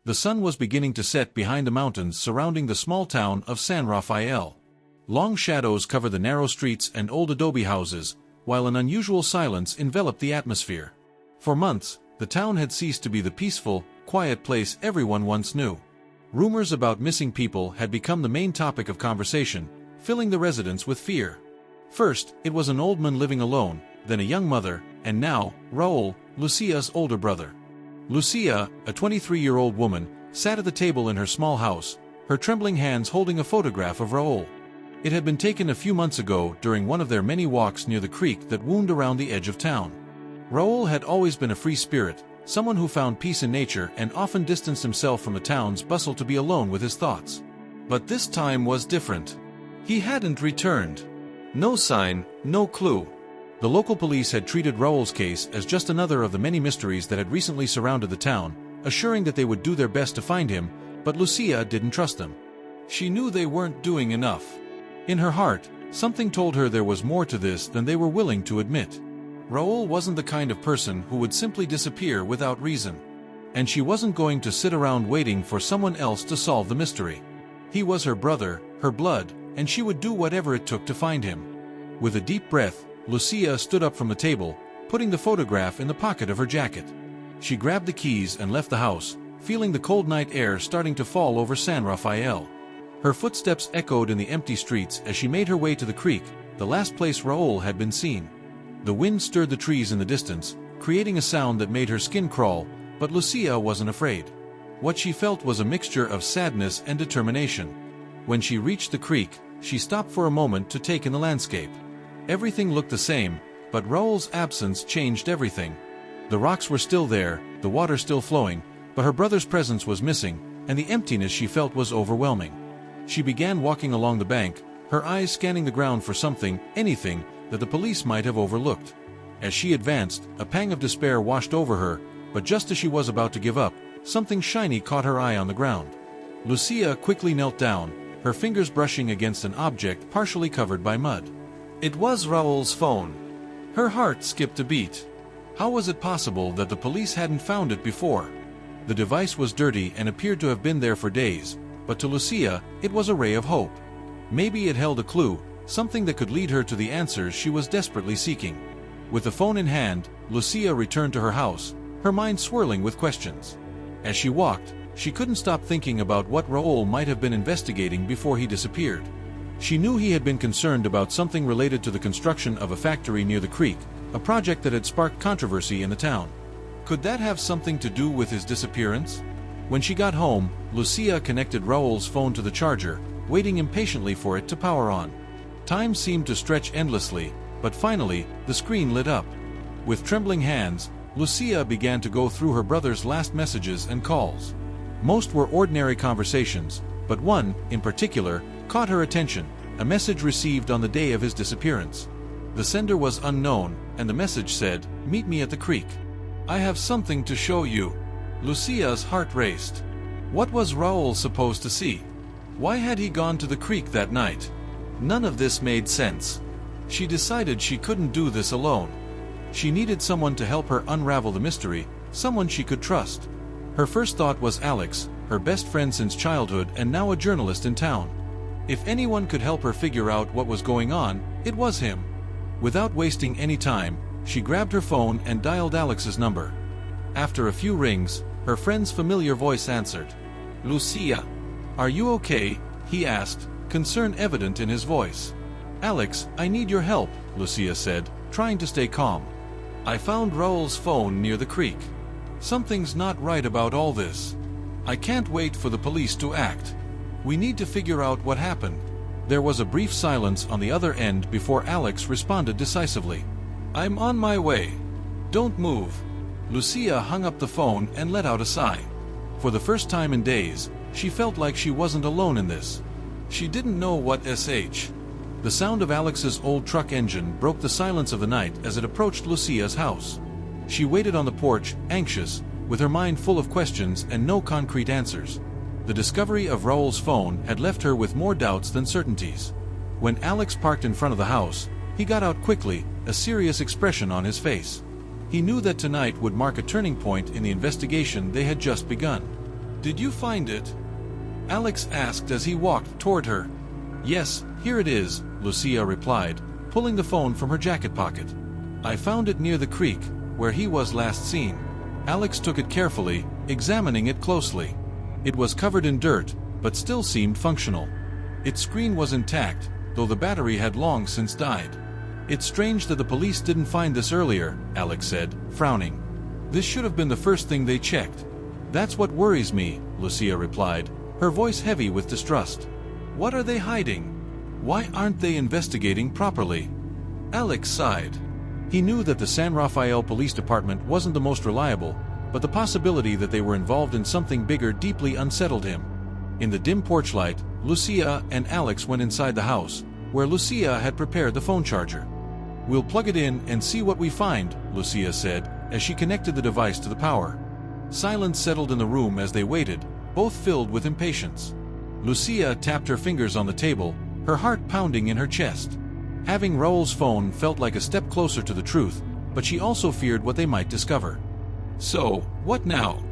The sun was beginning to set behind the mountains surrounding the small town of San Rafael. Long shadows covered the narrow streets and old adobe houses, while an unusual silence enveloped the atmosphere. For months, the town had ceased to be the peaceful, quiet place everyone once knew. Rumors about missing people had become the main topic of conversation, filling the residents with fear. First, it was an old man living alone, then a young mother, and now, Raul, Lucia's older brother. Lucia, a 23-year-old woman, sat at the table in her small house, her trembling hands holding a photograph of Raul. It had been taken a few months ago during one of their many walks near the creek that wound around the edge of town. Raul had always been a free spirit, someone who found peace in nature and often distanced himself from the town's bustle to be alone with his thoughts. But this time was different. He hadn't returned. No sign, no clue. The local police had treated Raul's case as just another of the many mysteries that had recently surrounded the town, assuring that they would do their best to find him, but Lucia didn't trust them. She knew they weren't doing enough. In her heart, something told her there was more to this than they were willing to admit. Raul wasn't the kind of person who would simply disappear without reason. And she wasn't going to sit around waiting for someone else to solve the mystery. He was her brother, her blood, and she would do whatever it took to find him. With a deep breath, Lucia stood up from the table, putting the photograph in the pocket of her jacket. She grabbed the keys and left the house, feeling the cold night air starting to fall over San Rafael. Her footsteps echoed in the empty streets as she made her way to the creek, the last place Raul had been seen. The wind stirred the trees in the distance, creating a sound that made her skin crawl, but Lucia wasn't afraid. What she felt was a mixture of sadness and determination. When she reached the creek, she stopped for a moment to take in the landscape. Everything looked the same, but Raul's absence changed everything. The rocks were still there, the water still flowing, but her brother's presence was missing, and the emptiness she felt was overwhelming. She began walking along the bank, her eyes scanning the ground for something, anything, that the police might have overlooked. As she advanced, a pang of despair washed over her, but just as she was about to give up, something shiny caught her eye on the ground. Lucia quickly knelt down, her fingers brushing against an object partially covered by mud. It was Raul's phone. Her heart skipped a beat. How was it possible that the police hadn't found it before? The device was dirty and appeared to have been there for days, but to Lucia, it was a ray of hope. Maybe it held a clue, something that could lead her to the answers she was desperately seeking. With the phone in hand, Lucia returned to her house, her mind swirling with questions. As she walked, she couldn't stop thinking about what Raul might have been investigating before he disappeared. She knew he had been concerned about something related to the construction of a factory near the creek, a project that had sparked controversy in the town. Could that have something to do with his disappearance? When she got home, Lucia connected Raul's phone to the charger, waiting impatiently for it to power on. Time seemed to stretch endlessly, but finally, the screen lit up. With trembling hands, Lucia began to go through her brother's last messages and calls. Most were ordinary conversations, but one, in particular, caught her attention, a message received on the day of his disappearance. The sender was unknown, and the message said, "Meet me at the creek. I have something to show you." Lucia's heart raced. What was Raul supposed to see? Why had he gone to the creek that night? None of this made sense. She decided she couldn't do this alone. She needed someone to help her unravel the mystery, someone she could trust. Her first thought was Alex, her best friend since childhood and now a journalist in town. If anyone could help her figure out what was going on, it was him. Without wasting any time, she grabbed her phone and dialed Alex's number. After a few rings, her friend's familiar voice answered. "Lucia, are you okay?" he asked, concern evident in his voice. "Alex, I need your help," Lucia said, trying to stay calm. "I found Raul's phone near the creek. Something's not right about all this. I can't wait for the police to act. We need to figure out what happened." There was a brief silence on the other end before Alex responded decisively. "I'm on my way. Don't move." Lucia hung up the phone and let out a sigh. For the first time in days, she felt like she wasn't alone in this. She didn't know what sh. The sound of Alex's old truck engine broke the silence of the night as it approached Lucia's house. She waited on the porch, anxious, with her mind full of questions and no concrete answers. The discovery of Raul's phone had left her with more doubts than certainties. When Alex parked in front of the house, he got out quickly, a serious expression on his face. He knew that tonight would mark a turning point in the investigation they had just begun. Did you find it? Alex asked as he walked toward her. Yes, here it is, Lucía replied, pulling the phone from her jacket pocket. I found it near the creek, where he was last seen. Alex took it carefully, examining it closely. It was covered in dirt, but still seemed functional. Its screen was intact, though the battery had long since died. It's strange that the police didn't find this earlier, Alex said, frowning. This should have been the first thing they checked. That's what worries me, Lucía replied, her voice heavy with distrust. What are they hiding? Why aren't they investigating properly? Alex sighed. He knew that the San Rafael Police Department wasn't the most reliable, but the possibility that they were involved in something bigger deeply unsettled him. In the dim porch light, Lucía and Alex went inside the house, where Lucía had prepared the phone charger. We'll plug it in and see what we find, Lucía said, as she connected the device to the power. Silence settled in the room as they waited, both filled with impatience. Lucía tapped her fingers on the table, her heart pounding in her chest. Having Raúl's phone felt like a step closer to the truth, but she also feared what they might discover. So, what now?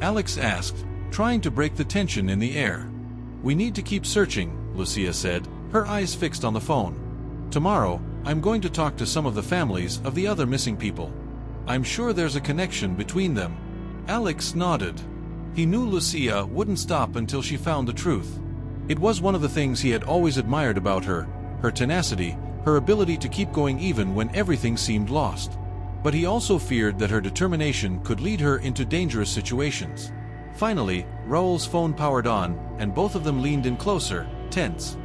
Alex asked, trying to break the tension in the air. We need to keep searching, Lucía said, her eyes fixed on the phone. Tomorrow, I'm going to talk to some of the families of the other missing people. I'm sure there's a connection between them. Alex nodded. He knew Lucía wouldn't stop until she found the truth. It was one of the things he had always admired about her tenacity, her ability to keep going even when everything seemed lost. But he also feared that her determination could lead her into dangerous situations. Finally, Raúl's phone powered on, and both of them leaned in closer, tense.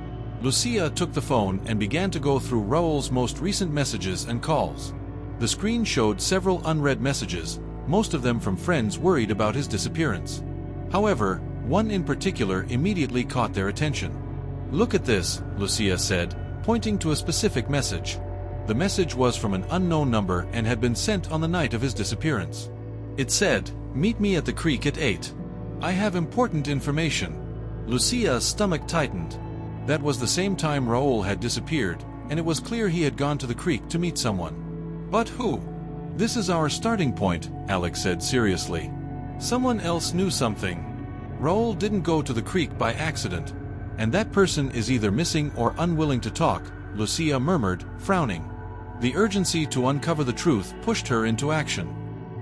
Lucía took the phone and began to go through Raúl's most recent messages and calls. The screen showed several unread messages, most of them from friends worried about his disappearance. However, one in particular immediately caught their attention. Look at this, Lucía said, pointing to a specific message. The message was from an unknown number and had been sent on the night of his disappearance. It said, "Meet me at the creek at 8. I have important information." Lucía's stomach tightened. That was the same time Raúl had disappeared, and it was clear he had gone to the creek to meet someone. But who? This is our starting point, Alex said seriously. Someone else knew something. Raúl didn't go to the creek by accident. And that person is either missing or unwilling to talk, Lucía murmured, frowning. The urgency to uncover the truth pushed her into action.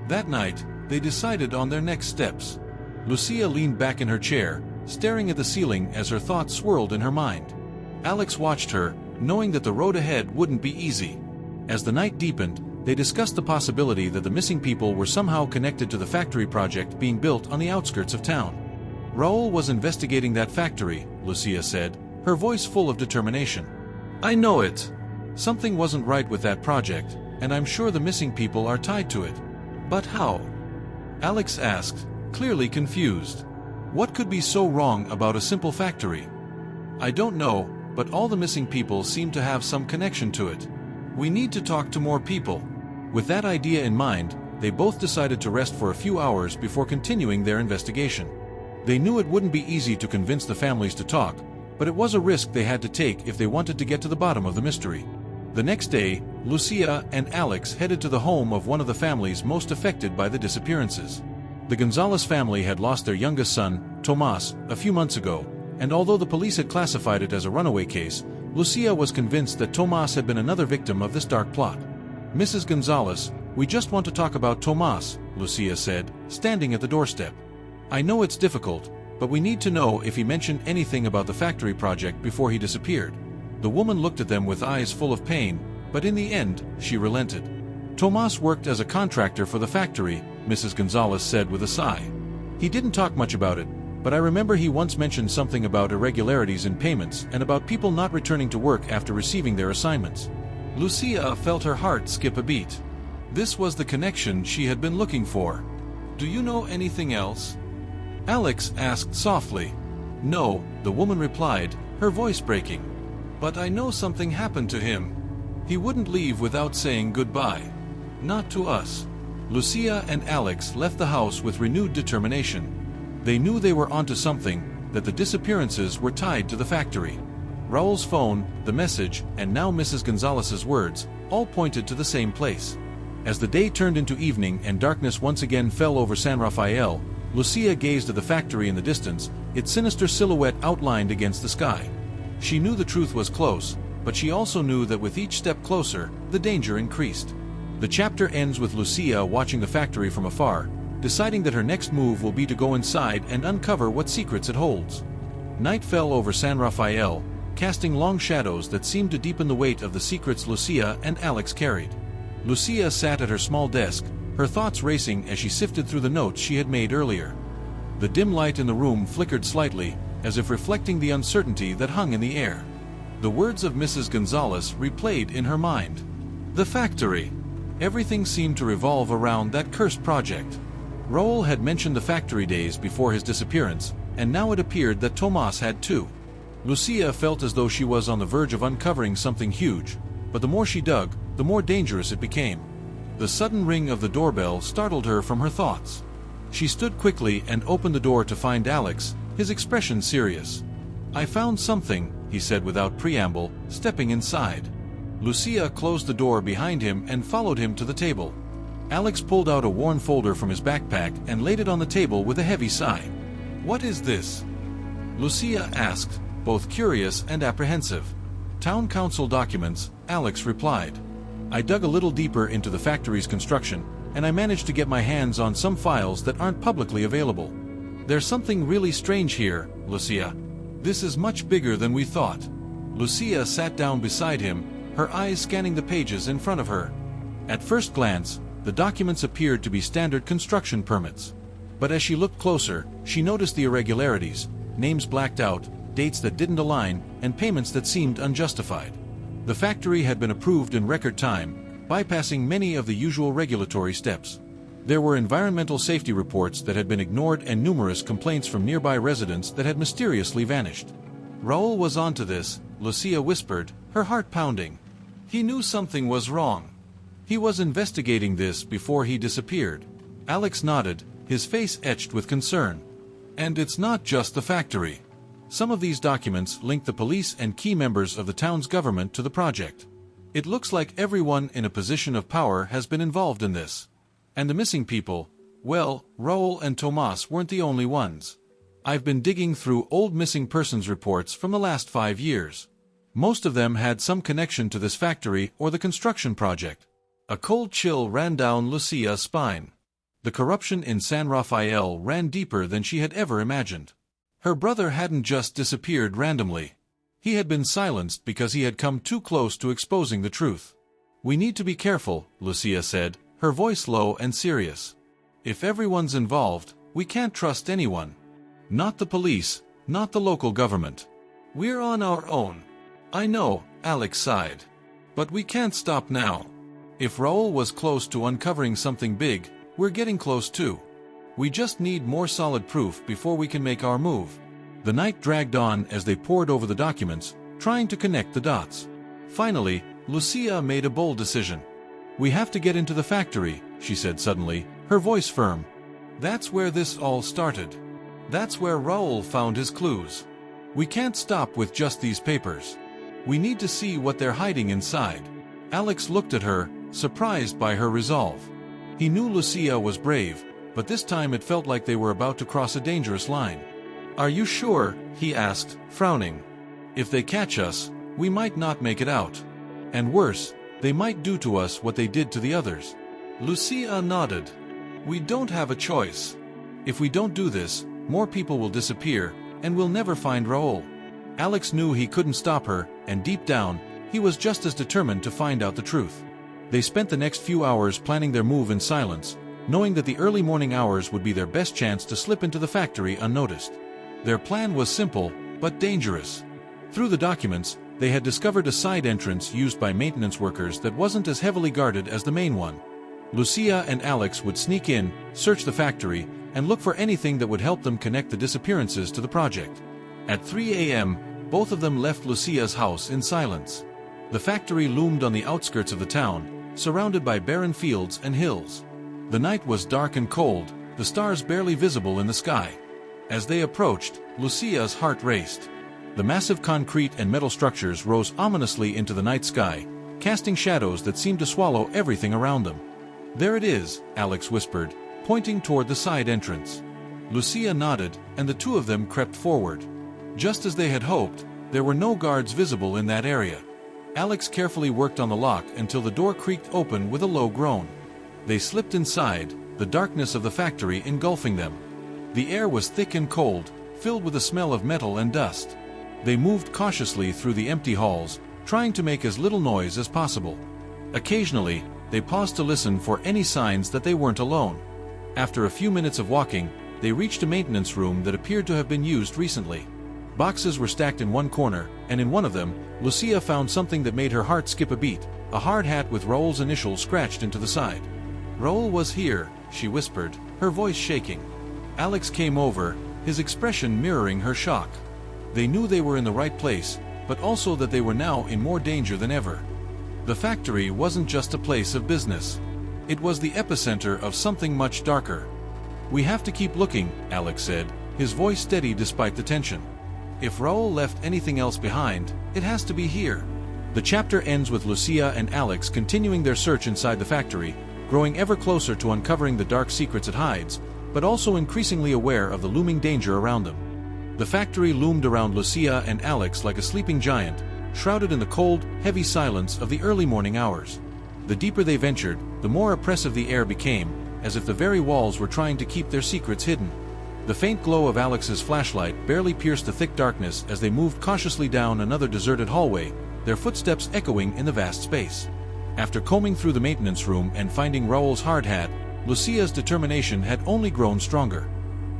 That night, they decided on their next steps. Lucía leaned back in her chair, staring at the ceiling as her thoughts swirled in her mind. Alex watched her, knowing that the road ahead wouldn't be easy. As the night deepened, they discussed the possibility that the missing people were somehow connected to the factory project being built on the outskirts of town. Raúl was investigating that factory, Lucía said, her voice full of determination. I know it. Something wasn't right with that project, and I'm sure the missing people are tied to it. But how? Alex asked, clearly confused. What could be so wrong about a simple factory? I don't know, but all the missing people seem to have some connection to it. We need to talk to more people. With that idea in mind, they both decided to rest for a few hours before continuing their investigation. They knew it wouldn't be easy to convince the families to talk, but it was a risk they had to take if they wanted to get to the bottom of the mystery. The next day, Lucía and Alex headed to the home of one of the families most affected by the disappearances. The González family had lost their youngest son, Tomás, a few months ago, and although the police had classified it as a runaway case, Lucía was convinced that Tomás had been another victim of this dark plot. Mrs. González, we just want to talk about Tomás, Lucía said, standing at the doorstep. I know it's difficult, but we need to know if he mentioned anything about the factory project before he disappeared. The woman looked at them with eyes full of pain, but in the end, she relented. Tomás worked as a contractor for the factory, Mrs. González said with a sigh. He didn't talk much about it, but I remember he once mentioned something about irregularities in payments and about people not returning to work after receiving their assignments. Lucía felt her heart skip a beat. This was the connection she had been looking for. Do you know anything else? Alex asked softly. No, the woman replied, her voice breaking. But I know something happened to him. He wouldn't leave without saying goodbye. Not to us. Lucía and Alex left the house with renewed determination. They knew they were onto something, that the disappearances were tied to the factory. Raúl's phone, the message, and now Mrs. González's words, all pointed to the same place. As the day turned into evening and darkness once again fell over San Rafael, Lucía gazed at the factory in the distance, its sinister silhouette outlined against the sky. She knew the truth was close, but she also knew that with each step closer, the danger increased. The chapter ends with Lucía watching the factory from afar, deciding that her next move will be to go inside and uncover what secrets it holds. Night fell over San Rafael, casting long shadows that seemed to deepen the weight of the secrets Lucía and Alex carried. Lucía sat at her small desk, her thoughts racing as she sifted through the notes she had made earlier. The dim light in the room flickered slightly, as if reflecting the uncertainty that hung in the air. The words of Mrs. Gonzalez replayed in her mind. The factory. Everything seemed to revolve around that cursed project. Raúl had mentioned the factory days before his disappearance, and now it appeared that Tomás had too. Lucía felt as though she was on the verge of uncovering something huge, but the more she dug, the more dangerous it became. The sudden ring of the doorbell startled her from her thoughts. She stood quickly and opened the door to find Alex, his expression serious. I found something, he said without preamble, stepping inside. Lucía closed the door behind him and followed him to the table. Alex pulled out a worn folder from his backpack and laid it on the table with a heavy sigh. What is this? Lucía asked, both curious and apprehensive. Town council documents, Alex replied. I dug a little deeper into the factory's construction, and I managed to get my hands on some files that aren't publicly available. There's something really strange here, Lucía. This is much bigger than we thought. Lucía sat down beside him, her eyes scanning the pages in front of her. At first glance, the documents appeared to be standard construction permits. But as she looked closer, she noticed the irregularities, names blacked out, dates that didn't align, and payments that seemed unjustified. The factory had been approved in record time, bypassing many of the usual regulatory steps. There were environmental safety reports that had been ignored and numerous complaints from nearby residents that had mysteriously vanished. Raúl was onto this, Lucía whispered, her heart pounding. He knew something was wrong. He was investigating this before he disappeared. Alex nodded, his face etched with concern. And it's not just the factory. Some of these documents link the police and key members of the town's government to the project. It looks like everyone in a position of power has been involved in this. And the missing people, well, Raúl and Tomás weren't the only ones. I've been digging through old missing persons reports from the last 5 years. Most of them had some connection to this factory or the construction project. A cold chill ran down Lucía's spine. The corruption in San Rafael ran deeper than she had ever imagined. Her brother hadn't just disappeared randomly. He had been silenced because he had come too close to exposing the truth. We need to be careful, Lucía said, her voice low and serious. If everyone's involved, we can't trust anyone. Not the police, not the local government. We're on our own. I know, Alex sighed. But we can't stop now. If Raúl was close to uncovering something big, we're getting close too. We just need more solid proof before we can make our move. The night dragged on as they pored over the documents, trying to connect the dots. Finally, Lucía made a bold decision. We have to get into the factory, she said suddenly, her voice firm. That's where this all started. That's where Raúl found his clues. We can't stop with just these papers. We need to see what they're hiding inside. Alex looked at her, surprised by her resolve. He knew Lucía was brave, but this time it felt like they were about to cross a dangerous line. Are you sure? He asked, frowning. If they catch us, we might not make it out. And worse, they might do to us what they did to the others. Lucía nodded. We don't have a choice. If we don't do this, more people will disappear, and we'll never find Raúl. Alex knew he couldn't stop her, and deep down, he was just as determined to find out the truth. They spent the next few hours planning their move in silence, knowing that the early morning hours would be their best chance to slip into the factory unnoticed. Their plan was simple, but dangerous. Through the documents, they had discovered a side entrance used by maintenance workers that wasn't as heavily guarded as the main one. Lucía and Alex would sneak in, search the factory, and look for anything that would help them connect the disappearances to the project. At 3 a.m., both of them left Lucía's house in silence. The factory loomed on the outskirts of the town, surrounded by barren fields and hills. The night was dark and cold, the stars barely visible in the sky. As they approached, Lucía's heart raced. The massive concrete and metal structures rose ominously into the night sky, casting shadows that seemed to swallow everything around them. There it is, Alex whispered, pointing toward the side entrance. Lucía nodded, and the two of them crept forward. Just as they had hoped, there were no guards visible in that area. Alex carefully worked on the lock until the door creaked open with a low groan. They slipped inside, the darkness of the factory engulfing them. The air was thick and cold, filled with a smell of metal and dust. They moved cautiously through the empty halls, trying to make as little noise as possible. Occasionally, they paused to listen for any signs that they weren't alone. After a few minutes of walking, they reached a maintenance room that appeared to have been used recently. Boxes were stacked in one corner, and in one of them, Lucía found something that made her heart skip a beat, a hard hat with Raúl's initials scratched into the side. "Raúl was here," she whispered, her voice shaking. Alex came over, his expression mirroring her shock. They knew they were in the right place, but also that they were now in more danger than ever. The factory wasn't just a place of business. It was the epicenter of something much darker. "We have to keep looking," Alex said, his voice steady despite the tension. "If Raúl left anything else behind, it has to be here." The chapter ends with Lucía and Alex continuing their search inside the factory, growing ever closer to uncovering the dark secrets it hides, but also increasingly aware of the looming danger around them. The factory loomed around Lucía and Alex like a sleeping giant, shrouded in the cold, heavy silence of the early morning hours. The deeper they ventured, the more oppressive the air became, as if the very walls were trying to keep their secrets hidden. The faint glow of Alex's flashlight barely pierced the thick darkness as they moved cautiously down another deserted hallway, their footsteps echoing in the vast space. After combing through the maintenance room and finding Raúl's hard hat, Lucía's determination had only grown stronger.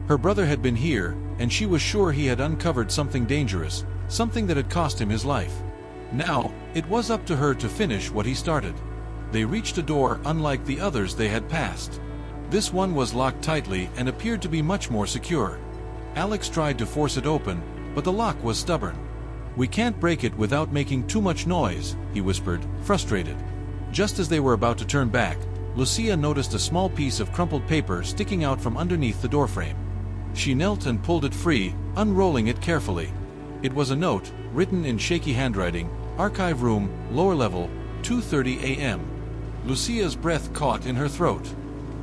Her brother had been here, and she was sure he had uncovered something dangerous, something that had cost him his life. Now, it was up to her to finish what he started. They reached a door unlike the others they had passed. This one was locked tightly and appeared to be much more secure. Alex tried to force it open, but the lock was stubborn. "We can't break it without making too much noise," he whispered, frustrated. Just as they were about to turn back, Lucía noticed a small piece of crumpled paper sticking out from underneath the doorframe. She knelt and pulled it free, unrolling it carefully. It was a note, written in shaky handwriting, "Archive room, lower level, 2:30 a.m. Lucía's breath caught in her throat.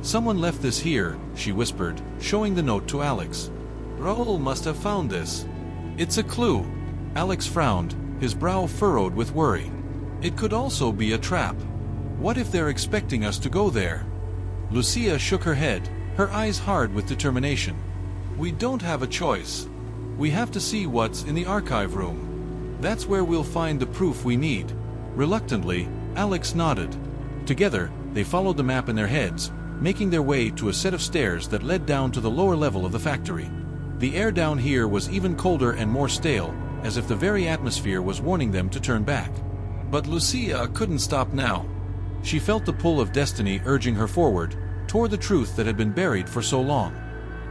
"Someone left this here," she whispered, showing the note to Alex. "Raúl must have found this. It's a clue." Alex frowned, his brow furrowed with worry. "It could also be a trap. What if they're expecting us to go there?" Lucía shook her head, her eyes hard with determination. "We don't have a choice. We have to see what's in the archive room. That's where we'll find the proof we need." Reluctantly, Alex nodded. Together, they followed the map in their heads, making their way to a set of stairs that led down to the lower level of the factory. The air down here was even colder and more stale, as if the very atmosphere was warning them to turn back. But Lucía couldn't stop now. She felt the pull of destiny urging her forward, toward the truth that had been buried for so long.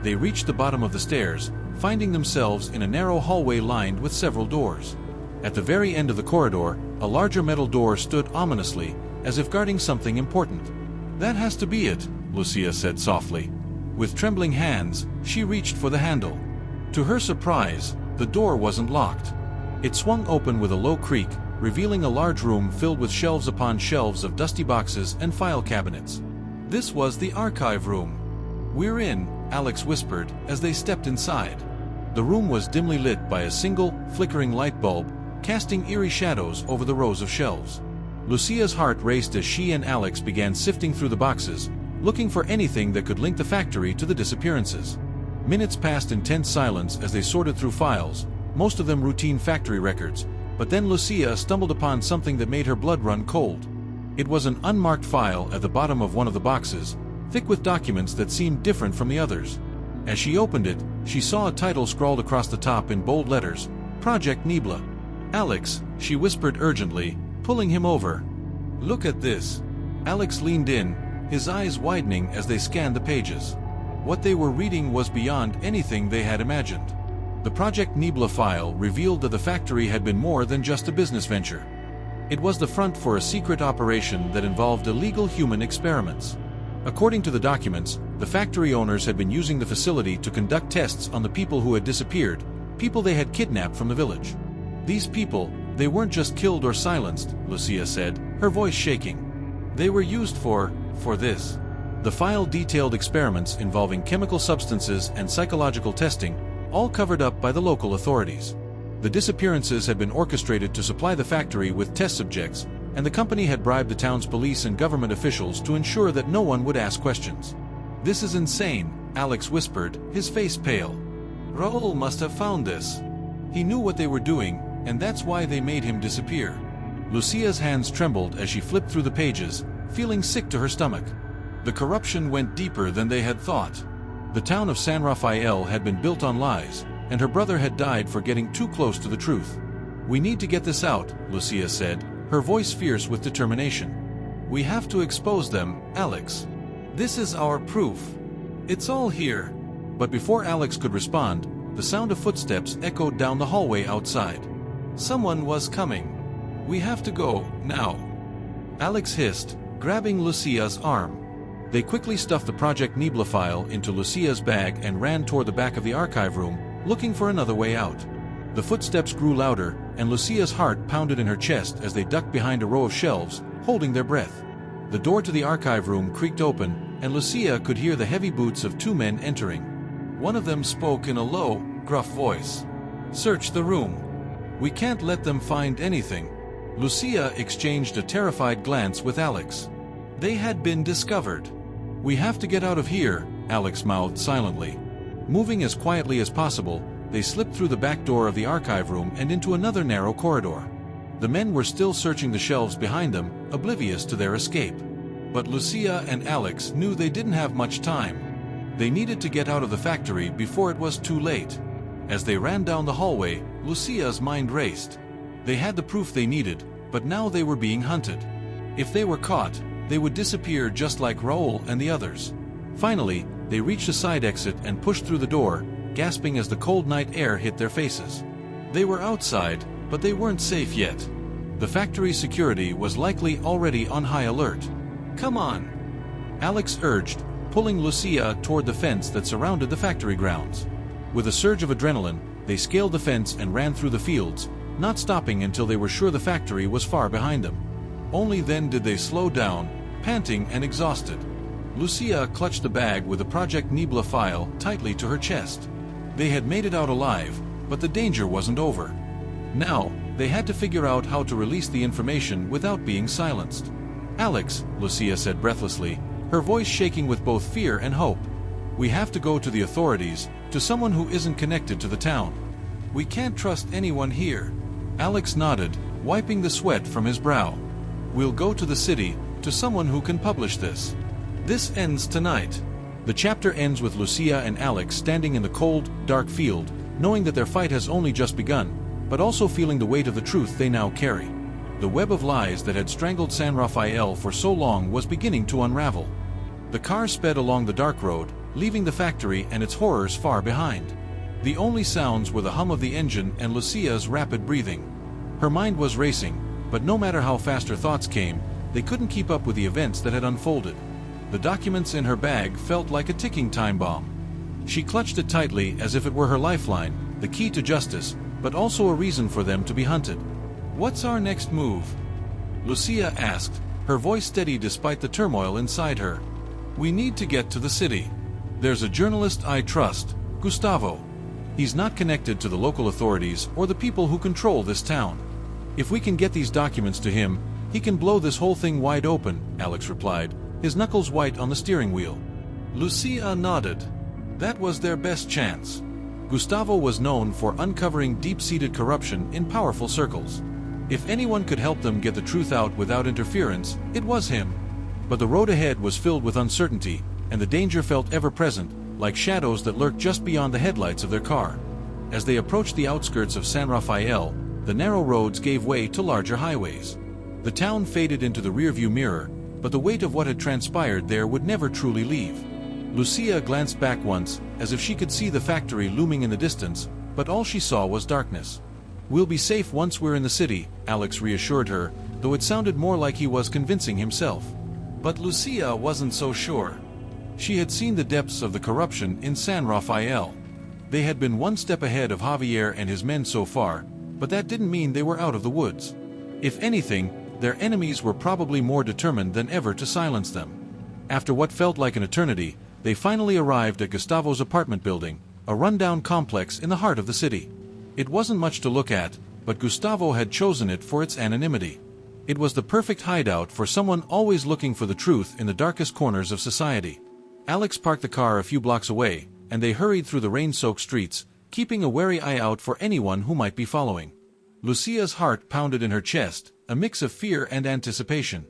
They reached the bottom of the stairs, finding themselves in a narrow hallway lined with several doors. At the very end of the corridor, a larger metal door stood ominously, as if guarding something important. "That has to be it," Lucía said softly. With trembling hands, she reached for the handle. To her surprise, the door wasn't locked. It swung open with a low creak, revealing a large room filled with shelves upon shelves of dusty boxes and file cabinets. This was the archive room. "We're in," Alex whispered as they stepped inside. The room was dimly lit by a single, flickering light bulb, casting eerie shadows over the rows of shelves. Lucía's heart raced as she and Alex began sifting through the boxes, looking for anything that could link the factory to the disappearances. Minutes passed in tense silence as they sorted through files, most of them routine factory records, but then Lucía stumbled upon something that made her blood run cold. It was an unmarked file at the bottom of one of the boxes, thick with documents that seemed different from the others. As she opened it, she saw a title scrawled across the top in bold letters, "Project Niebla." "Alex," she whispered urgently, pulling him over. "Look at this." Alex leaned in, his eyes widening as they scanned the pages. What they were reading was beyond anything they had imagined. The Project Niebla file revealed that the factory had been more than just a business venture. It was the front for a secret operation that involved illegal human experiments. According to the documents, the factory owners had been using the facility to conduct tests on the people who had disappeared, people they had kidnapped from the village. These people, they weren't just killed or silenced, Lucía said, her voice shaking. They were used for this. The file detailed experiments involving chemical substances and psychological testing, all covered up by the local authorities. The disappearances had been orchestrated to supply the factory with test subjects, and the company had bribed the town's police and government officials to ensure that no one would ask questions. "This is insane," Alex whispered, his face pale. "Raoul must have found this. He knew what they were doing, and that's why they made him disappear." Lucia's hands trembled as she flipped through the pages, feeling sick to her stomach. The corruption went deeper than they had thought. The town of San Rafael had been built on lies, and her brother had died for getting too close to the truth. "We need to get this out," Lucia said, her voice fierce with determination. "We have to expose them, Alex. This is our proof. It's all here." But before Alex could respond, the sound of footsteps echoed down the hallway outside. Someone was coming. "We have to go, now," Alex hissed, grabbing Lucia's arm. They quickly stuffed the Project Nebula file into Lucia's bag and ran toward the back of the archive room, looking for another way out. The footsteps grew louder, and Lucia's heart pounded in her chest as they ducked behind a row of shelves, holding their breath. The door to the archive room creaked open, and Lucia could hear the heavy boots of two men entering. One of them spoke in a low, gruff voice. "Search the room. We can't let them find anything." Lucia exchanged a terrified glance with Alex. They had been discovered. "We have to get out of here," Alex mouthed silently. Moving as quietly as possible, they slipped through the back door of the archive room and into another narrow corridor. The men were still searching the shelves behind them, oblivious to their escape. But Lucia and Alex knew they didn't have much time. They needed to get out of the factory before it was too late. As they ran down the hallway, Lucia's mind raced. They had the proof they needed, but now they were being hunted. If they were caught, they would disappear just like Raoul and the others. Finally, they reached a side exit and pushed through the door, gasping as the cold night air hit their faces. They were outside, but they weren't safe yet. The factory's security was likely already on high alert. "Come on," Alex urged, pulling Lucia toward the fence that surrounded the factory grounds. With a surge of adrenaline, they scaled the fence and ran through the fields, not stopping until they were sure the factory was far behind them. Only then did they slow down, panting and exhausted. Lucia clutched the bag with the Project Nebula file tightly to her chest. They had made it out alive, but the danger wasn't over. Now, they had to figure out how to release the information without being silenced. "Alex," Lucia said breathlessly, her voice shaking with both fear and hope. "We have to go to the authorities, to someone who isn't connected to the town. We can't trust anyone here." Alex nodded, wiping the sweat from his brow. "We'll go to the city, to someone who can publish this. This ends tonight." The chapter ends with Lucia and Alex standing in the cold, dark field, knowing that their fight has only just begun, but also feeling the weight of the truth they now carry. The web of lies that had strangled San Rafael for so long was beginning to unravel. The car sped along the dark road, leaving the factory and its horrors far behind. The only sounds were the hum of the engine and Lucia's rapid breathing. Her mind was racing, but no matter how fast her thoughts came, they couldn't keep up with the events that had unfolded. The documents in her bag felt like a ticking time bomb. She clutched it tightly as if it were her lifeline, the key to justice, but also a reason for them to be hunted. "What's our next move?" Lucia asked, her voice steady despite the turmoil inside her. "We need to get to the city. There's a journalist I trust, Gustavo. He's not connected to the local authorities or the people who control this town. If we can get these documents to him, he can blow this whole thing wide open," Alex replied, his knuckles white on the steering wheel. Lucia nodded. That was their best chance. Gustavo was known for uncovering deep-seated corruption in powerful circles. If anyone could help them get the truth out without interference, it was him. But the road ahead was filled with uncertainty, and the danger felt ever-present, like shadows that lurked just beyond the headlights of their car. As they approached the outskirts of San Rafael, the narrow roads gave way to larger highways. The town faded into the rearview mirror, but the weight of what had transpired there would never truly leave. Lucia glanced back once, as if she could see the factory looming in the distance, but all she saw was darkness. "We'll be safe once we're in the city," Alex reassured her, though it sounded more like he was convincing himself. But Lucia wasn't so sure. She had seen the depths of the corruption in San Rafael. They had been one step ahead of Javier and his men so far, but that didn't mean they were out of the woods. If anything, their enemies were probably more determined than ever to silence them. After what felt like an eternity, they finally arrived at Gustavo's apartment building, a rundown complex in the heart of the city. It wasn't much to look at, but Gustavo had chosen it for its anonymity. It was the perfect hideout for someone always looking for the truth in the darkest corners of society. Alex parked the car a few blocks away, and they hurried through the rain-soaked streets, keeping a wary eye out for anyone who might be following. Lucia's heart pounded in her chest, a mix of fear and anticipation.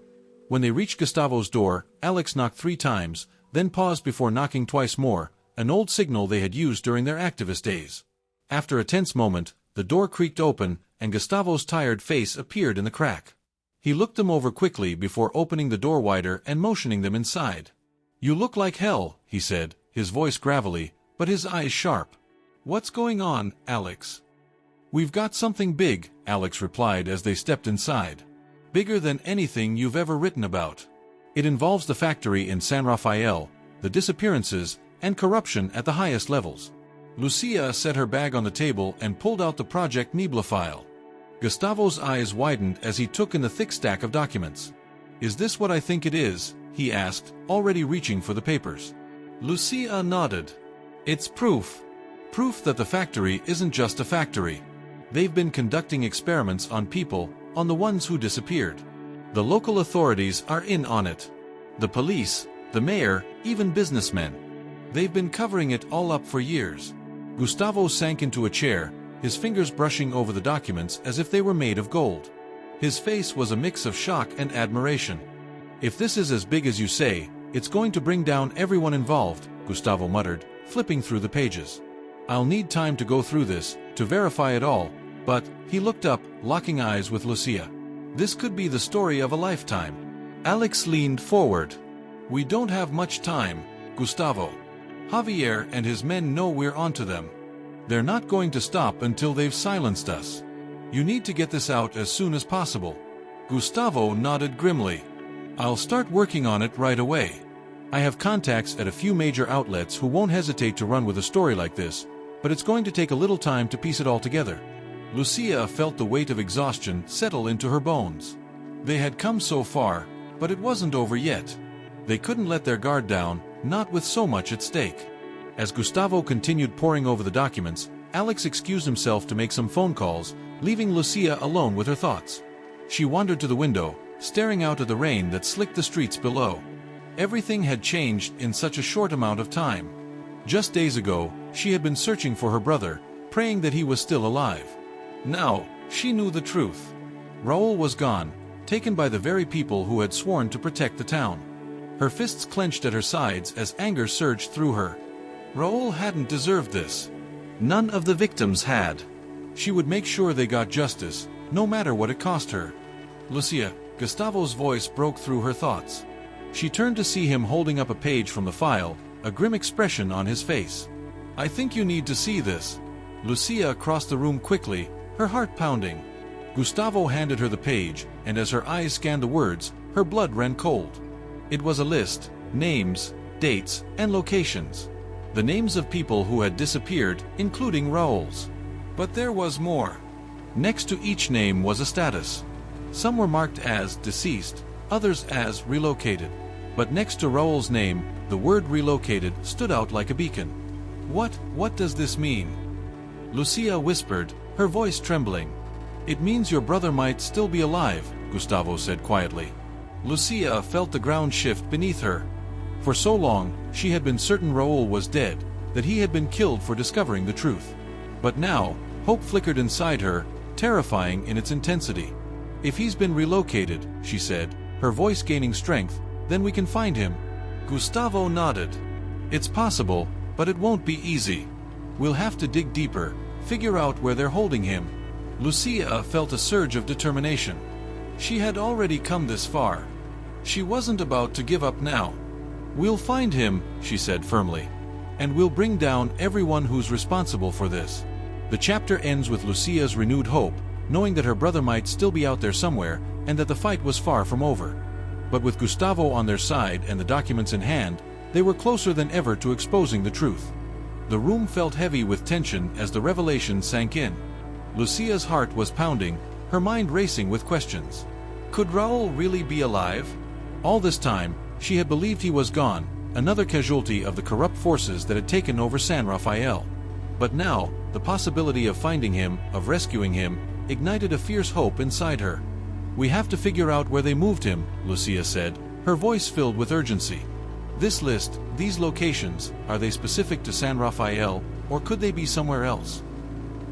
When they reached Gustavo's door, Alex knocked 3 times, then paused before knocking twice more, an old signal they had used during their activist days. After a tense moment, the door creaked open, and Gustavo's tired face appeared in the crack. He looked them over quickly before opening the door wider and motioning them inside. "You look like hell," he said, his voice gravelly, but his eyes sharp. "What's going on, Alex?" "We've got something big," Alex replied as they stepped inside. "Bigger than anything you've ever written about. It involves the factory in San Rafael, the disappearances, and corruption at the highest levels." Lucia set her bag on the table and pulled out the Project Niebla file. Gustavo's eyes widened as he took in the thick stack of documents. "Is this what I think it is?" he asked, already reaching for the papers. Lucia nodded. "It's proof. Proof that the factory isn't just a factory. They've been conducting experiments on people, on the ones who disappeared. The local authorities are in on it. The police, the mayor, even businessmen. They've been covering it all up for years." Gustavo sank into a chair, his fingers brushing over the documents as if they were made of gold. His face was a mix of shock and admiration. "If this is as big as you say, it's going to bring down everyone involved," Gustavo muttered, flipping through the pages. "I'll need time to go through this, to verify it all, but," he looked up, locking eyes with Lucia. "This could be the story of a lifetime." Alex leaned forward. "We don't have much time, Gustavo. Javier and his men know we're onto them. They're not going to stop until they've silenced us. You need to get this out as soon as possible." Gustavo nodded grimly. "I'll start working on it right away. I have contacts at a few major outlets who won't hesitate to run with a story like this, but it's going to take a little time to piece it all together." Lucia felt the weight of exhaustion settle into her bones. They had come so far, but it wasn't over yet. They couldn't let their guard down, not with so much at stake. As Gustavo continued poring over the documents, Alex excused himself to make some phone calls, leaving Lucia alone with her thoughts. She wandered to the window, staring out at the rain that slicked the streets below. Everything had changed in such a short amount of time. Just days ago, she had been searching for her brother, praying that he was still alive. Now, she knew the truth. Raúl was gone, taken by the very people who had sworn to protect the town. Her fists clenched at her sides as anger surged through her. Raúl hadn't deserved this. None of the victims had. She would make sure they got justice, no matter what it cost her. "Lucia," Gustavo's voice broke through her thoughts. She turned to see him holding up a page from the file, a grim expression on his face. "I think you need to see this." Lucia crossed the room quickly, her heart pounding. Gustavo handed her the page, and as her eyes scanned the words, her blood ran cold. It was a list, names, dates, and locations. The names of people who had disappeared, including Raúl's. But there was more. Next to each name was a status. Some were marked as deceased, others as relocated. But next to Raúl's name, the word relocated stood out like a beacon. What does this mean?" Lucia whispered, her voice trembling. "It means your brother might still be alive," Gustavo said quietly. Lucia felt the ground shift beneath her. For so long, she had been certain Raúl was dead, that he had been killed for discovering the truth. But now, hope flickered inside her, terrifying in its intensity. "If he's been relocated," she said, her voice gaining strength, "then we can find him." Gustavo nodded. "It's possible, but it won't be easy. We'll have to dig deeper, figure out where they're holding him." Lucia felt a surge of determination. She had already come this far. She wasn't about to give up now. "We'll find him," she said firmly. "And we'll bring down everyone who's responsible for this." The chapter ends with Lucia's renewed hope, knowing that her brother might still be out there somewhere, and that the fight was far from over. But with Gustavo on their side and the documents in hand, they were closer than ever to exposing the truth. The room felt heavy with tension as the revelation sank in. Lucia's heart was pounding, her mind racing with questions. Could Raúl really be alive? All this time, She had believed he was gone, another casualty of the corrupt forces that had taken over San Rafael. But now, the possibility of finding him, of rescuing him, ignited a fierce hope inside her. "We have to figure out where they moved him," Lucía said, her voice filled with urgency. "This list, these locations, are they specific to San Rafael, or could they be somewhere else?"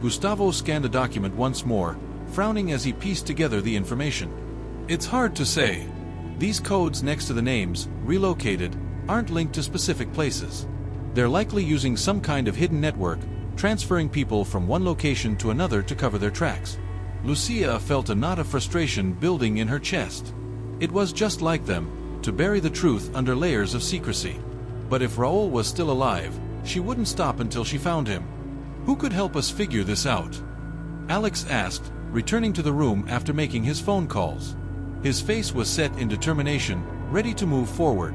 Gustavo scanned the document once more, frowning as he pieced together the information. "It's hard to say. These codes next to the names, relocated, aren't linked to specific places. They're likely using some kind of hidden network, transferring people from one location to another to cover their tracks." Lucía felt a knot of frustration building in her chest. It was just like them, to bury the truth under layers of secrecy. But if Raúl was still alive, she wouldn't stop until she found him. "Who could help us figure this out?" Alex asked, returning to the room after making his phone calls. His face was set in determination, ready to move forward.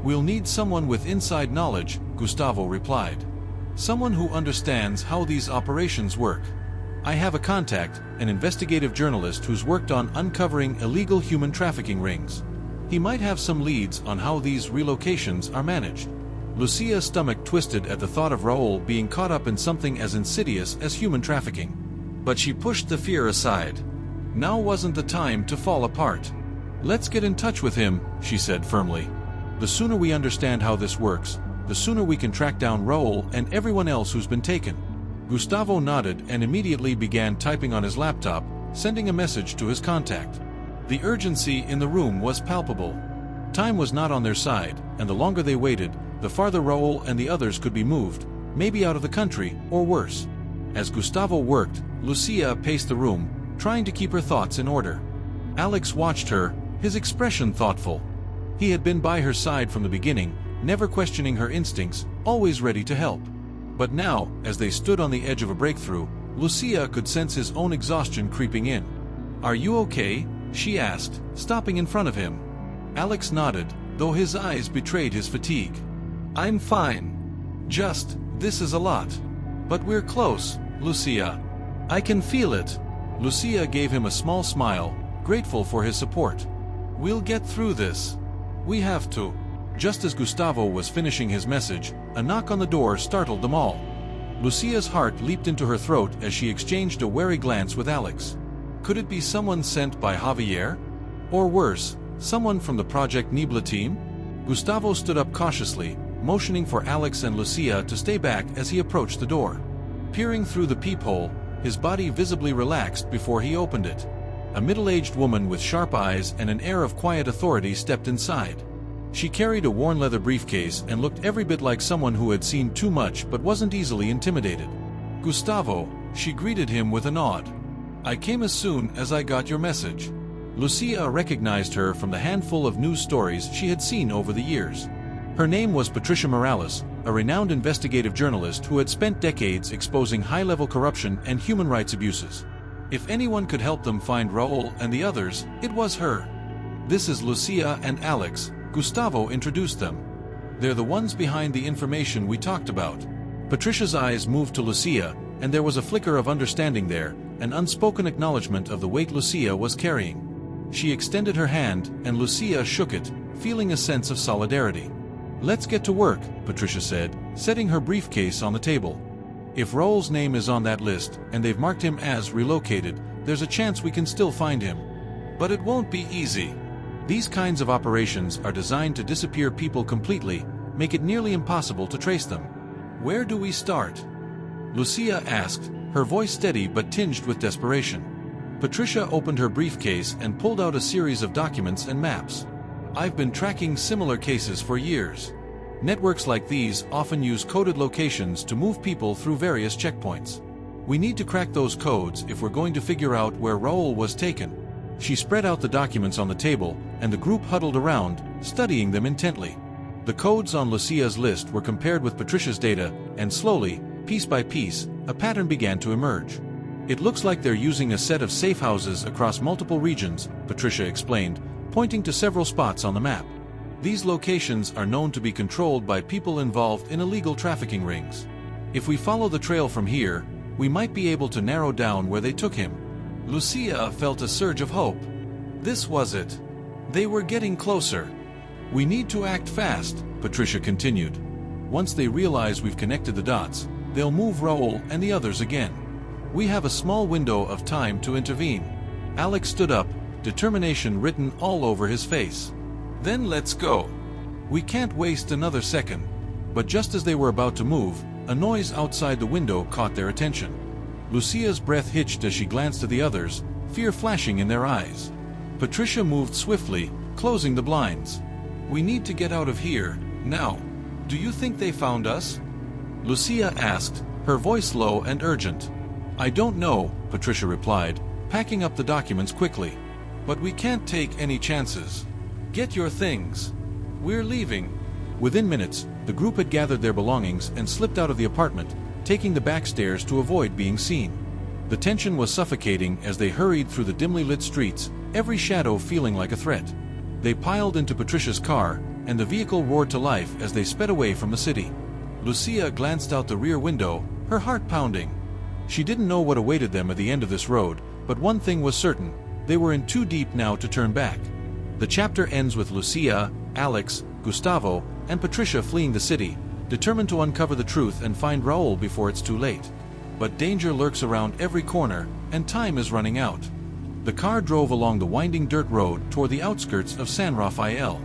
"We'll need someone with inside knowledge," Gustavo replied. "Someone who understands how these operations work. I have a contact, an investigative journalist who's worked on uncovering illegal human trafficking rings. He might have some leads on how these relocations are managed." Lucía's stomach twisted at the thought of Raúl being caught up in something as insidious as human trafficking. But she pushed the fear aside. Now wasn't the time to fall apart. "Let's get in touch with him," she said firmly. "The sooner we understand how this works, the sooner we can track down Raúl and everyone else who's been taken." Gustavo nodded and immediately began typing on his laptop, sending a message to his contact. The urgency in the room was palpable. Time was not on their side, and the longer they waited, the farther Raúl and the others could be moved, maybe out of the country, or worse. As Gustavo worked, Lucía paced the room, trying to keep her thoughts in order. Alex watched her, his expression thoughtful. He had been by her side from the beginning, never questioning her instincts, always ready to help. But now, as they stood on the edge of a breakthrough, Lucía could sense his own exhaustion creeping in. "Are you okay?" she asked, stopping in front of him. Alex nodded, though his eyes betrayed his fatigue. "I'm fine. This is a lot. But we're close, Lucía. I can feel it." Lucía gave him a small smile, grateful for his support. "We'll get through this. We have to." Just as Gustavo was finishing his message, a knock on the door startled them all. Lucía's heart leaped into her throat as she exchanged a wary glance with Alex. Could it be someone sent by Javier? Or worse, someone from the Project Niebla team? Gustavo stood up cautiously, motioning for Alex and Lucía to stay back as he approached the door. Peering through the peephole, his body visibly relaxed before he opened it. A middle-aged woman with sharp eyes and an air of quiet authority stepped inside. She carried a worn leather briefcase and looked every bit like someone who had seen too much but wasn't easily intimidated. "Gustavo," she greeted him with a nod. "I came as soon as I got your message." Lucía recognized her from the handful of news stories she had seen over the years. Her name was Patricia Morales, a renowned investigative journalist who had spent decades exposing high-level corruption and human rights abuses. If anyone could help them find Raúl and the others, it was her. "This is Lucía and Alex," Gustavo introduced them. "They're the ones behind the information we talked about." Patricia's eyes moved to Lucía, and there was a flicker of understanding there, an unspoken acknowledgement of the weight Lucía was carrying. She extended her hand, and Lucía shook it, feeling a sense of solidarity. "Let's get to work," Patricia said, setting her briefcase on the table. "If Raúl's name is on that list, and they've marked him as relocated, there's a chance we can still find him. But it won't be easy. These kinds of operations are designed to disappear people completely, make it nearly impossible to trace them. Where do we start?" Lucía asked, her voice steady but tinged with desperation. Patricia opened her briefcase and pulled out a series of documents and maps. "I've been tracking similar cases for years. Networks like these often use coded locations to move people through various checkpoints. We need to crack those codes if we're going to figure out where Raúl was taken." She spread out the documents on the table, and the group huddled around, studying them intently. The codes on Lucía's list were compared with Patricia's data, and slowly, piece by piece, a pattern began to emerge. "It looks like they're using a set of safe houses across multiple regions," Patricia explained, pointing to several spots on the map. "These locations are known to be controlled by people involved in illegal trafficking rings. If we follow the trail from here, we might be able to narrow down where they took him." Lucía felt a surge of hope. This was it. They were getting closer. We need to act fast, Patricia continued. Once they realize we've connected the dots, they'll move Raoul and the others again. We have a small window of time to intervene. Alex stood up, determination written all over his face. Then let's go. We can't waste another second. But just as they were about to move, a noise outside the window caught their attention. Lucia's breath hitched as she glanced at the others, fear flashing in their eyes. Patricia moved swiftly, closing the blinds. We need to get out of here, now. Do you think they found us? Lucia asked, her voice low and urgent. I don't know, Patricia replied, packing up the documents quickly. But we can't take any chances. Get your things. We're leaving. Within minutes, the group had gathered their belongings and slipped out of the apartment, taking the back stairs to avoid being seen. The tension was suffocating as they hurried through the dimly lit streets, every shadow feeling like a threat. They piled into Patricia's car, and the vehicle roared to life as they sped away from the city. Lucia glanced out the rear window, her heart pounding. She didn't know what awaited them at the end of this road, but one thing was certain, they were in too deep now to turn back. The chapter ends with Lucia, Alex, Gustavo, and Patricia fleeing the city, determined to uncover the truth and find Raoul before it's too late. But danger lurks around every corner, and time is running out. The car drove along the winding dirt road toward the outskirts of San Rafael.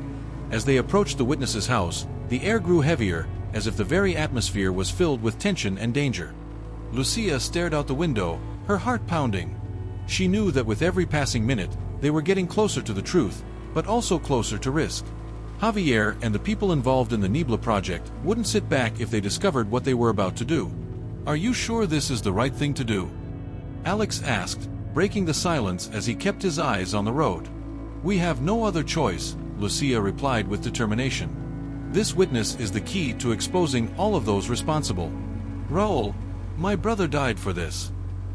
As they approached the witness's house, the air grew heavier, as if the very atmosphere was filled with tension and danger. Lucia stared out the window, her heart pounding. She knew that with every passing minute, they were getting closer to the truth, but also closer to risk. Javier and the people involved in the Nibla project wouldn't sit back if they discovered what they were about to do. Are you sure this is the right thing to do? Alex asked, breaking the silence as he kept his eyes on the road. We have no other choice, Lucia replied with determination. This witness is the key to exposing all of those responsible. Raoul, my brother died for this.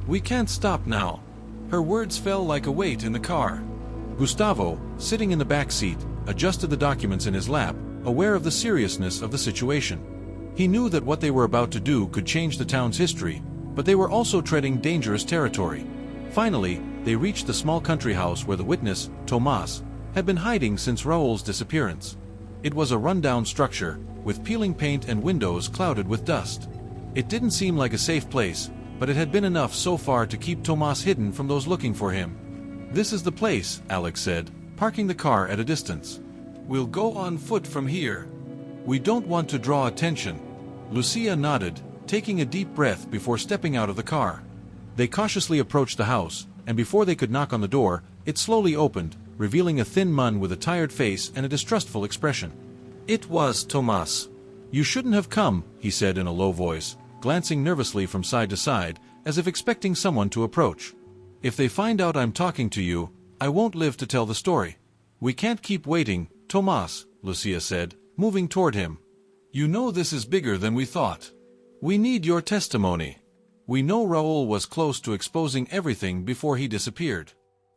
We can't stop now. Her words fell like a weight in the car. Gustavo, sitting in the back seat, adjusted the documents in his lap, aware of the seriousness of the situation. He knew that what they were about to do could change the town's history, but they were also treading dangerous territory. Finally, they reached the small country house where the witness, Tomas, had been hiding since Raoul's disappearance. It was a rundown structure, with peeling paint and windows clouded with dust. It didn't seem like a safe place, but it had been enough so far to keep Tomas hidden from those looking for him. This is the place, Alex said, parking the car at a distance. We'll go on foot from here. We don't want to draw attention. Lucia nodded, taking a deep breath before stepping out of the car. They cautiously approached the house, and before they could knock on the door, it slowly opened, revealing a thin man with a tired face and a distrustful expression. It was Tomas. You shouldn't have come, he said in a low voice, glancing nervously from side to side, as if expecting someone to approach. If they find out I'm talking to you, I won't live to tell the story. We can't keep waiting, Tomas, Lucia said, moving toward him. You know this is bigger than we thought. We need your testimony. We know Raoul was close to exposing everything before he disappeared.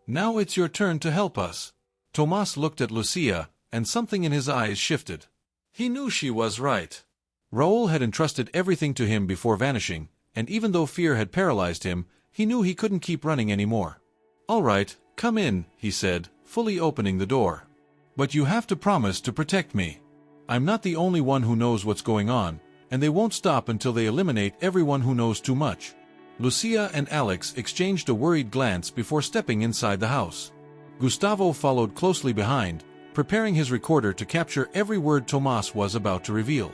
Now it's your turn to help us. Tomas looked at Lucia, and something in his eyes shifted. He knew she was right. Raoul had entrusted everything to him before vanishing, and even though fear had paralyzed him, he knew he couldn't keep running anymore. All right, come in, he said, fully opening the door. But you have to promise to protect me. I'm not the only one who knows what's going on, and they won't stop until they eliminate everyone who knows too much. Lucia and Alex exchanged a worried glance before stepping inside the house. Gustavo followed closely behind, preparing his recorder to capture every word Tomas was about to reveal.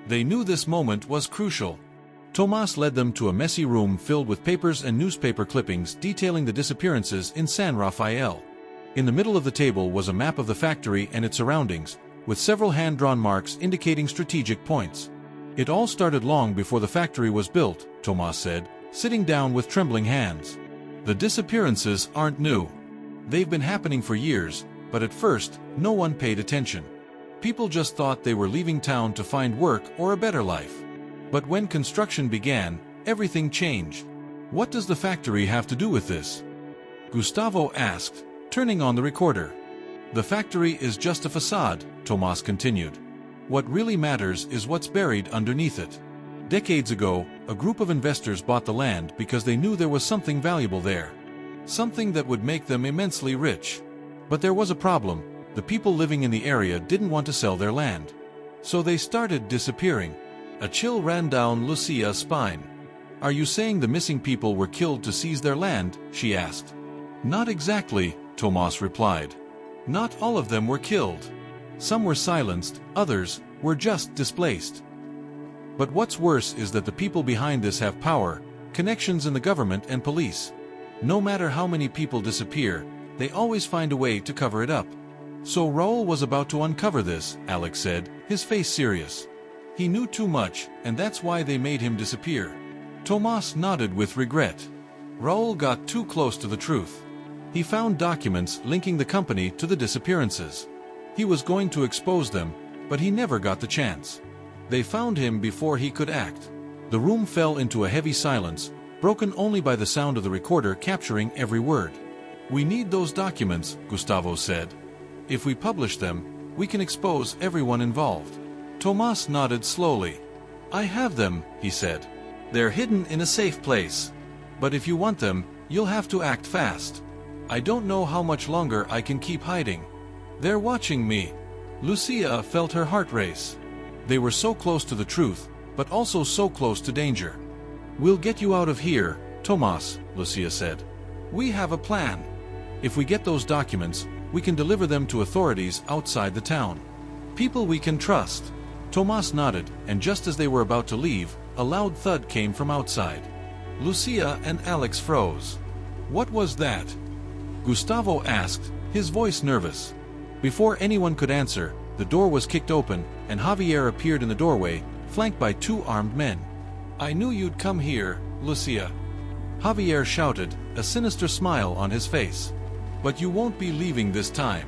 They knew this moment was crucial. Tomas led them to a messy room filled with papers and newspaper clippings detailing the disappearances in San Rafael. In the middle of the table was a map of the factory and its surroundings, with several hand-drawn marks indicating strategic points. It all started long before the factory was built, Tomas said, sitting down with trembling hands. The disappearances aren't new. They've been happening for years, but at first, no one paid attention. People just thought they were leaving town to find work or a better life. But when construction began, everything changed. What does the factory have to do with this? Gustavo asked, turning on the recorder. The factory is just a facade, Tomas continued. What really matters is what's buried underneath it. Decades ago, a group of investors bought the land because they knew there was something valuable there. Something that would make them immensely rich. But there was a problem. The people living in the area didn't want to sell their land. So they started disappearing. A chill ran down Lucia's spine. "Are you saying the missing people were killed to seize their land?" she asked. "Not exactly," Tomas replied. "Not all of them were killed. Some were silenced, others were just displaced. But what's worse is that the people behind this have power, connections in the government and police. No matter how many people disappear, they always find a way to cover it up." "So Raul was about to uncover this," Alex said, his face serious. "He knew too much, and that's why they made him disappear." Tomas nodded with regret. Raul got too close to the truth. He found documents linking the company to the disappearances. He was going to expose them, but he never got the chance. They found him before he could act. The room fell into a heavy silence, broken only by the sound of the recorder capturing every word. "We need those documents," Gustavo said. "If we publish them, we can expose everyone involved." Tomas nodded slowly. "I have them," he said. "They're hidden in a safe place. But if you want them, you'll have to act fast. I don't know how much longer I can keep hiding. They're watching me." Lucia felt her heart race. They were so close to the truth, but also so close to danger. "We'll get you out of here, Tomas," Lucia said. "We have a plan. If we get those documents, we can deliver them to authorities outside the town. People we can trust." Tomas nodded, and just as they were about to leave, a loud thud came from outside. Lucia and Alex froze. "What was that?" Gustavo asked, his voice nervous. Before anyone could answer, the door was kicked open, and Javier appeared in the doorway, flanked by 2 armed men. "I knew you'd come here, Lucia," Javier shouted, a sinister smile on his face. "But you won't be leaving this time."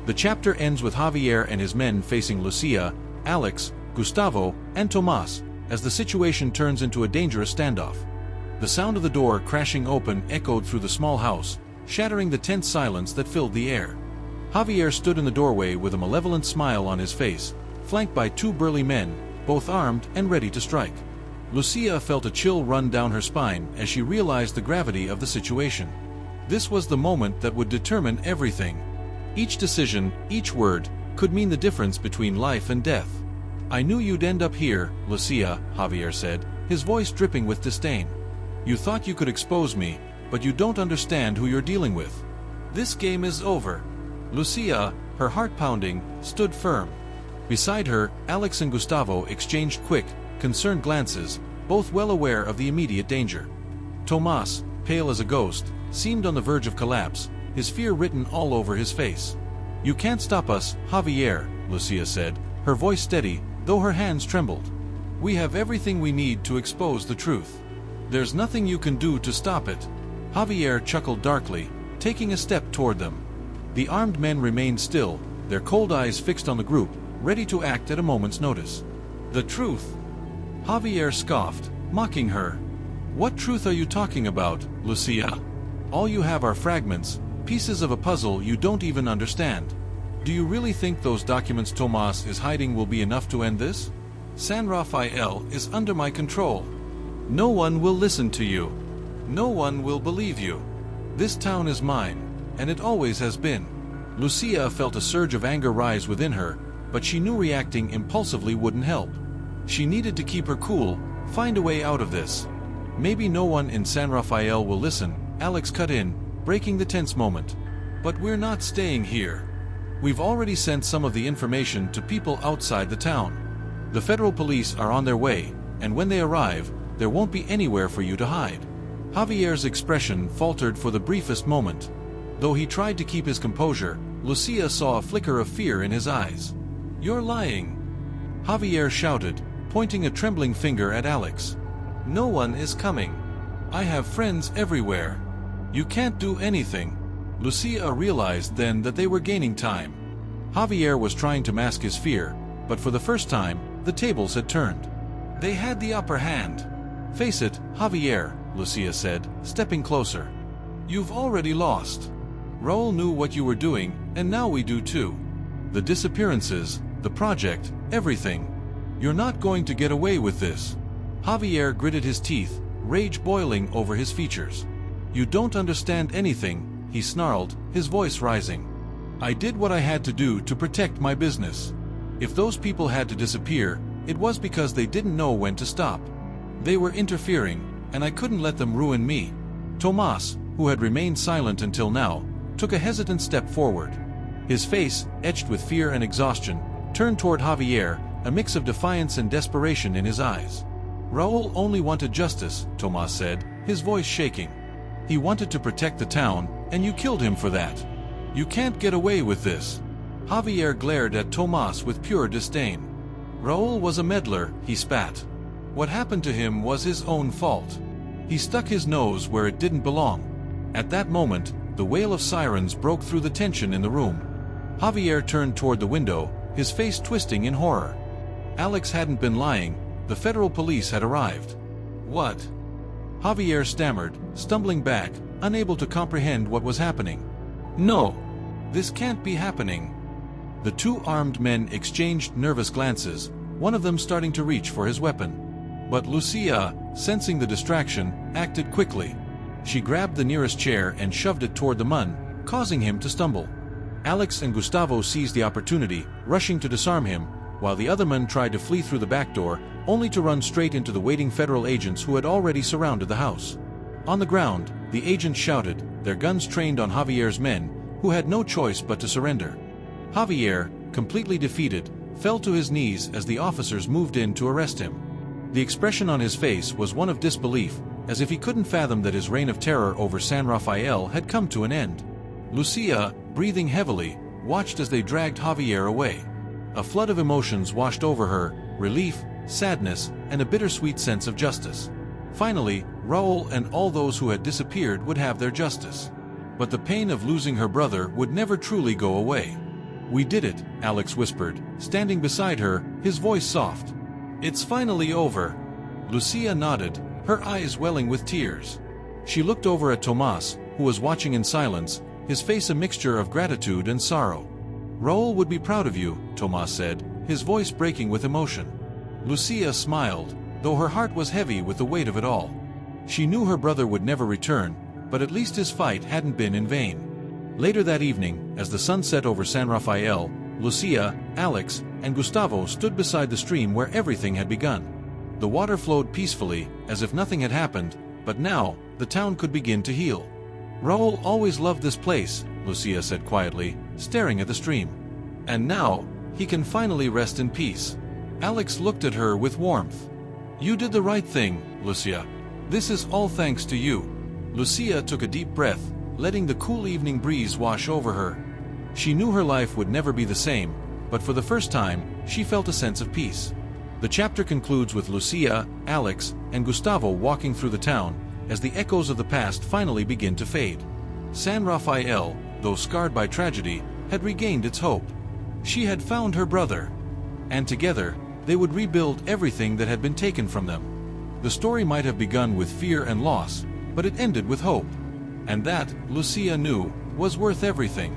The chapter ends with Javier and his men facing Lucia, Alex, Gustavo, and Tomas, as the situation turns into a dangerous standoff. The sound of the door crashing open echoed through the small house, shattering the tense silence that filled the air. Javier stood in the doorway with a malevolent smile on his face, flanked by 2 burly men, both armed and ready to strike. Lucia felt a chill run down her spine as she realized the gravity of the situation. This was the moment that would determine everything. Each decision, each word, could mean the difference between life and death. "I knew you'd end up here, Lucia," Javier said, his voice dripping with disdain. "You thought you could expose me, but you don't understand who you're dealing with. This game is over." Lucia, her heart pounding, stood firm. Beside her, Alex and Gustavo exchanged quick, concerned glances, both well aware of the immediate danger. Tomas, pale as a ghost, seemed on the verge of collapse, his fear written all over his face. "You can't stop us, Javier," Lucia said, her voice steady, though her hands trembled. "We have everything we need to expose the truth. There's nothing you can do to stop it." Javier chuckled darkly, taking a step toward them. The armed men remained still, their cold eyes fixed on the group, ready to act at a moment's notice. "The truth?" Javier scoffed, mocking her. "What truth are you talking about, Lucia? All you have are fragments, pieces of a puzzle you don't even understand. Do you really think those documents Tomas is hiding will be enough to end this? San Rafael is under my control. No one will listen to you. No one will believe you. This town is mine, and it always has been." Lucia felt a surge of anger rise within her, but she knew reacting impulsively wouldn't help. She needed to keep her cool, find a way out of this. "Maybe no one in San Rafael will listen," Alex cut in, breaking the tense moment. "But we're not staying here. We've already sent some of the information to people outside the town. The federal police are on their way, and when they arrive, there won't be anywhere for you to hide." Javier's expression faltered for the briefest moment. Though he tried to keep his composure, Lucia saw a flicker of fear in his eyes. "You're lying," Javier shouted, pointing a trembling finger at Alex. "No one is coming. I have friends everywhere. You can't do anything." Lucia realized then that they were gaining time. Javier was trying to mask his fear, but for the first time, the tables had turned. They had the upper hand. "Face it, Javier," Lucia said, stepping closer. "You've already lost. Raul knew what you were doing, and now we do too. The disappearances, the project, everything. You're not going to get away with this." Javier gritted his teeth, rage boiling over his features. "You don't understand anything," he snarled, his voice rising. I did what I had to do to protect my business. If those people had to disappear, it was because they didn't know when to stop. They were interfering, and I couldn't let them ruin me." Tomas, who had remained silent until now, took a hesitant step forward. His face, etched with fear and exhaustion, turned toward Javier, a mix of defiance and desperation in his eyes. "Raul only wanted justice," Tomas said, his voice shaking. "He wanted to protect the town, and you killed him for that. You can't get away with this." Javier glared at Tomas with pure disdain. "Raul was a meddler," he spat. "What happened to him was his own fault. He stuck his nose where it didn't belong." At that moment, the wail of sirens broke through the tension in the room. Javier turned toward the window, his face twisting in horror. Alex hadn't been lying. The federal police had arrived. "What?" Javier stammered, stumbling back, unable to comprehend what was happening. "No! This can't be happening." The two armed men exchanged nervous glances, one of them starting to reach for his weapon. But Lucía, sensing the distraction, acted quickly. She grabbed the nearest chair and shoved it toward the man, causing him to stumble. Alex and Gustavo seized the opportunity, rushing to disarm him, while the other men tried to flee through the back door, only to run straight into the waiting federal agents who had already surrounded the house. On the ground, the agents shouted, their guns trained on Javier's men, who had no choice but to surrender. Javier, completely defeated, fell to his knees as the officers moved in to arrest him. The expression on his face was one of disbelief, as if he couldn't fathom that his reign of terror over San Rafael had come to an end. Lucía, breathing heavily, watched as they dragged Javier away. A flood of emotions washed over her, relief, sadness, and a bittersweet sense of justice. Finally, Raul and all those who had disappeared would have their justice. But the pain of losing her brother would never truly go away. "We did it," Alex whispered, standing beside her, his voice soft. "It's finally over." Lucía nodded, her eyes welling with tears. She looked over at Tomas, who was watching in silence, his face a mixture of gratitude and sorrow. "Raul would be proud of you," Tomas said, his voice breaking with emotion. Lucía smiled, though her heart was heavy with the weight of it all. She knew her brother would never return, but at least his fight hadn't been in vain. Later that evening, as the sun set over San Rafael, Lucía, Alex, and Gustavo stood beside the stream where everything had begun. The water flowed peacefully, as if nothing had happened, but now, the town could begin to heal. "Raul always loved this place," Lucía said quietly, staring at the stream. "And now, he can finally rest in peace." Alex looked at her with warmth. "You did the right thing, Lucía. This is all thanks to you." Lucía took a deep breath, letting the cool evening breeze wash over her. She knew her life would never be the same, but for the first time, she felt a sense of peace. The chapter concludes with Lucía, Alex, and Gustavo walking through the town, as the echoes of the past finally begin to fade. San Rafael, though scarred by tragedy, had regained its hope. She had found her brother. And together, they would rebuild everything that had been taken from them. The story might have begun with fear and loss, but it ended with hope. And that, Lucía knew, was worth everything.